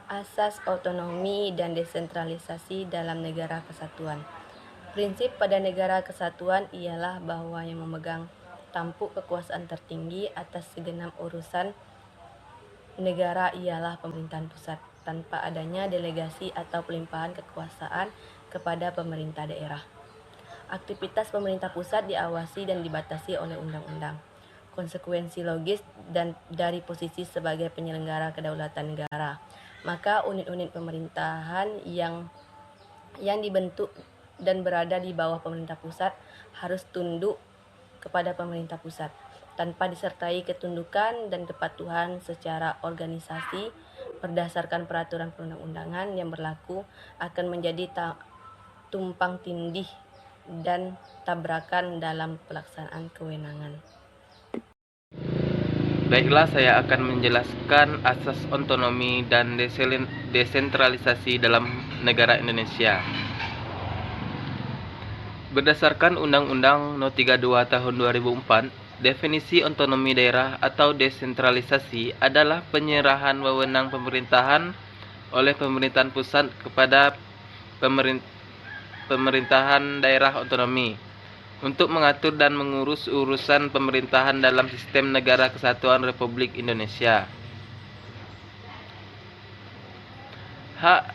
Asas otonomi dan desentralisasi dalam negara kesatuan. Prinsip pada negara kesatuan ialah bahwa yang memegang tampuk kekuasaan tertinggi atas segenap urusan negara ialah pemerintahan pusat, tanpa adanya delegasi atau pelimpahan kekuasaan kepada pemerintah daerah. Aktivitas pemerintah pusat diawasi dan dibatasi oleh undang-undang. Konsekuensi logis dan dari posisi sebagai penyelenggara kedaulatan negara, maka unit-unit pemerintahan yang dibentuk dan berada di bawah pemerintah pusat harus tunduk kepada pemerintah pusat, tanpa disertai ketundukan dan kepatuhan secara organisasi berdasarkan peraturan perundang-undangan yang berlaku akan menjadi tumpang tindih dan tabrakan dalam pelaksanaan kewenangan. Baiklah, saya akan menjelaskan asas otonomi dan desentralisasi dalam negara Indonesia. Berdasarkan Undang-Undang No. 32 Tahun 2004, definisi otonomi daerah atau desentralisasi adalah penyerahan wewenang pemerintahan oleh pemerintahan pusat kepada pemerintahan daerah otonomi untuk mengatur dan mengurus urusan pemerintahan dalam sistem negara kesatuan Republik Indonesia. Hak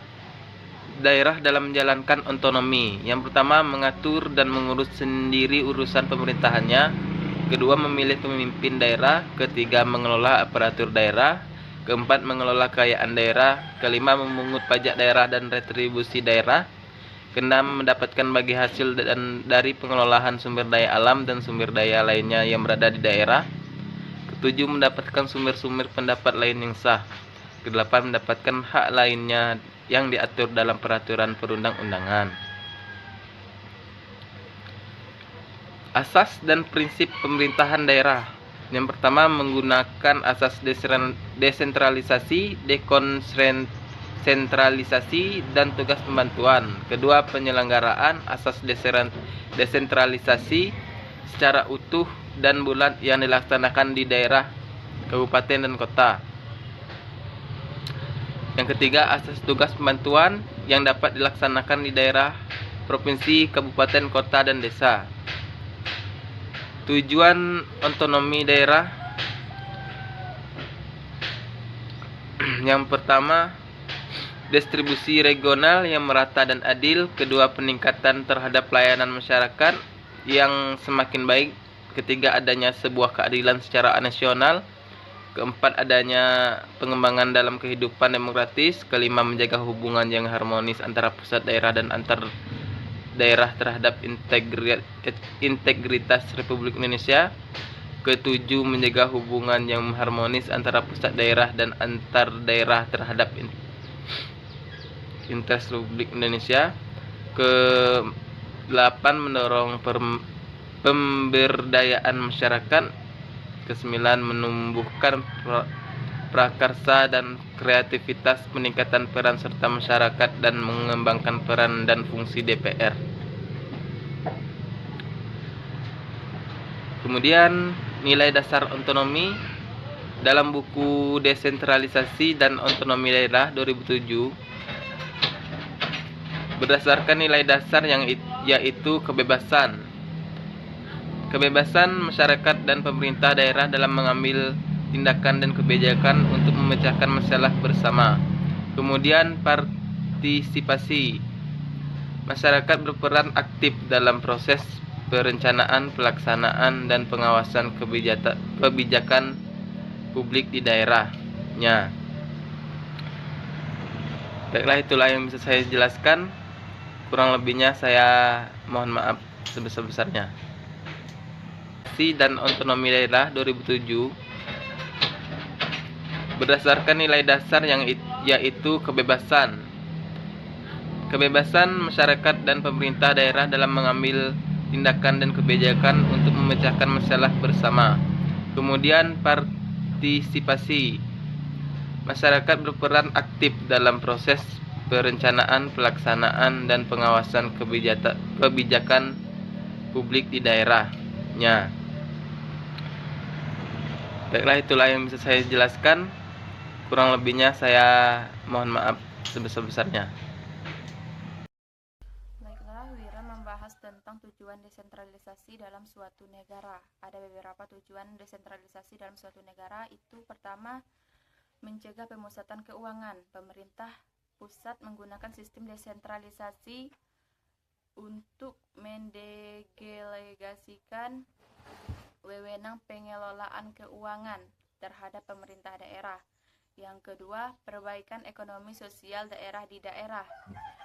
daerah dalam menjalankan otonomi. Yang pertama, mengatur dan mengurus sendiri urusan pemerintahannya. Kedua, memilih pemimpin daerah. Ketiga, mengelola aparatur daerah. Keempat, mengelola kekayaan daerah. Kelima, memungut pajak daerah dan retribusi daerah. Keenam, mendapatkan bagi hasil dari pengelolaan sumber daya alam dan sumber daya lainnya yang berada di daerah. Ketujuh, mendapatkan sumber-sumber pendapat lain yang sah. Kedelapan, mendapatkan hak lainnya yang diatur dalam peraturan perundang-undangan. Asas dan prinsip pemerintahan daerah. Yang pertama, menggunakan asas desentralisasi, dekonsentralisasi, dan tugas pembantuan. Kedua, penyelenggaraan asas desentralisasi secara utuh dan bulat yang dilaksanakan di daerah, kabupaten, dan kota. Yang ketiga, asas tugas pembantuan yang dapat dilaksanakan di daerah, provinsi, kabupaten, kota, dan desa. Tujuan otonomi daerah. Yang pertama, distribusi regional yang merata dan adil. Kedua, peningkatan terhadap pelayanan masyarakat yang semakin baik. Ketiga, adanya sebuah keadilan secara nasional. Keempat, adanya pengembangan dalam kehidupan demokratis. Kelima, menjaga hubungan yang harmonis antara pusat daerah dan antar daerah terhadap integritas Republik Indonesia. Ketujuh, menjaga hubungan yang harmonis antara pusat daerah dan antar daerah terhadap integritas Republik Indonesia. Ke-8, mendorong pemberdayaan masyarakat. Ke-9, menumbuhkan prakarsa dan kreativitas, peningkatan peran serta masyarakat, dan mengembangkan peran dan fungsi DPR. Kemudian, nilai dasar otonomi dalam buku Desentralisasi dan Otonomi Daerah 2007 berdasarkan nilai dasar yaitu kebebasan masyarakat dan pemerintah daerah dalam mengambil tindakan dan kebijakan untuk memecahkan masalah bersama. Kemudian, partisipasi masyarakat berperan aktif dalam proses perencanaan, pelaksanaan, dan pengawasan kebijakan publik di daerahnya. Baiklah, itulah yang bisa saya jelaskan. Kurang lebihnya saya mohon maaf sebesar-besarnya. Dan Otonomi Daerah 2007 berdasarkan nilai dasar yaitu kebebasan masyarakat dan pemerintah daerah dalam mengambil tindakan dan kebijakan untuk memecahkan masalah bersama. Kemudian, partisipasi masyarakat berperan aktif dalam proses perencanaan, pelaksanaan, dan pengawasan kebijakan publik di daerahnya. Baiklah, itulah yang bisa saya jelaskan. Kurang lebihnya saya mohon maaf sebesar-besarnya. Baiklah, Wira membahas tentang tujuan desentralisasi dalam suatu negara. Ada beberapa tujuan desentralisasi dalam suatu negara. Itu pertama, mencegah pemusatan keuangan. Pemerintah pusat menggunakan sistem desentralisasi untuk mendelegasikan wewenang pengelolaan keuangan terhadap pemerintah daerah. Yang kedua, perbaikan ekonomi sosial daerah di daerah.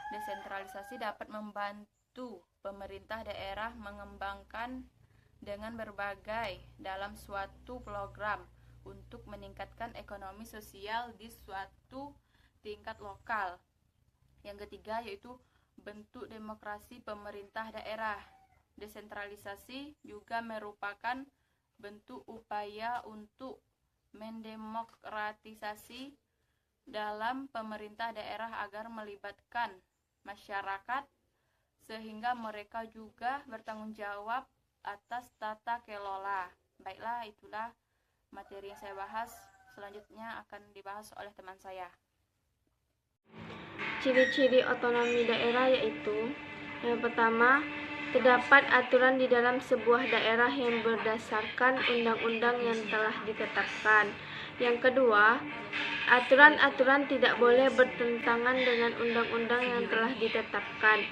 Desentralisasi dapat membantu pemerintah daerah mengembangkan dengan berbagai dalam suatu program untuk meningkatkan ekonomi sosial di suatu tingkat lokal. Yang ketiga yaitu bentuk demokrasi pemerintah daerah. Desentralisasi juga merupakan bentuk upaya untuk mendemokratisasi dalam pemerintah daerah agar melibatkan masyarakat sehingga mereka juga bertanggung jawab atas tata kelola. Baiklah, itulah materi yang saya bahas. Selanjutnya akan dibahas oleh teman saya. Ciri-ciri otonomi daerah yaitu yang pertama, terdapat aturan di dalam sebuah daerah yang berdasarkan undang-undang yang telah ditetapkan. Yang kedua, aturan-aturan tidak boleh bertentangan dengan undang-undang yang telah ditetapkan.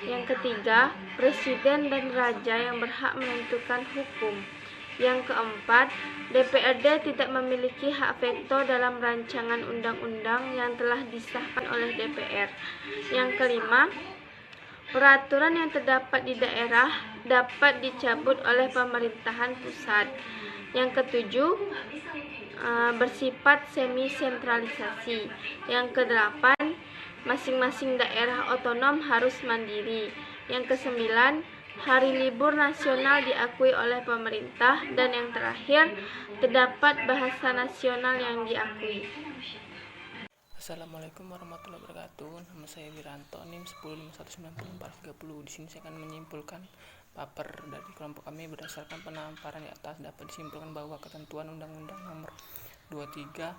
Yang ketiga, presiden dan raja yang berhak menentukan hukum. Yang keempat, DPRD tidak memiliki hak veto dalam rancangan undang-undang yang telah disahkan oleh DPR. Yang kelima, peraturan yang terdapat di daerah dapat dicabut oleh pemerintahan pusat. Yang ketujuh, bersifat semi-sentralisasi. Yang kedelapan, masing-masing daerah otonom harus mandiri. Yang kesembilan, hari libur nasional diakui oleh pemerintah. Dan yang terakhir, terdapat bahasa nasional yang diakui. Assalamualaikum warahmatullahi wabarakatuh. Nama saya Wiranto, NIM 10519430. Di sini saya akan menyimpulkan paper dari kelompok kami. Berdasarkan pemaparan di atas dapat disimpulkan bahwa ketentuan Undang-Undang Nomor 23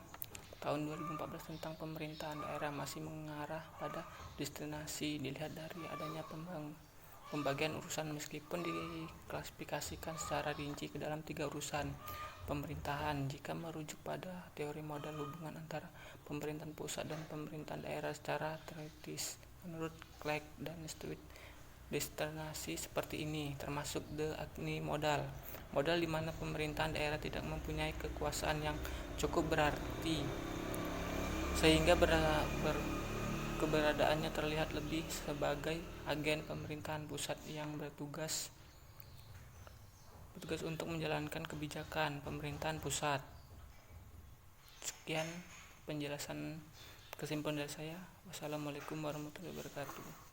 Tahun 2014 tentang pemerintahan daerah masih mengarah pada destinasi. Dilihat dari adanya pembagian urusan meskipun diklasifikasikan secara rinci ke dalam 3 urusan pemerintahan. Jika merujuk pada teori modal hubungan antara pemerintahan pusat dan pemerintahan daerah secara teoritis menurut Clegg dan Stewart, destinasi seperti ini termasuk the Agni modal di mana pemerintahan daerah tidak mempunyai kekuasaan yang cukup berarti sehingga keberadaannya terlihat lebih sebagai agen pemerintahan pusat yang bertugas untuk menjalankan kebijakan pemerintahan pusat. Sekian penjelasan kesimpulan dari saya. Wassalamualaikum warahmatullahi wabarakatuh.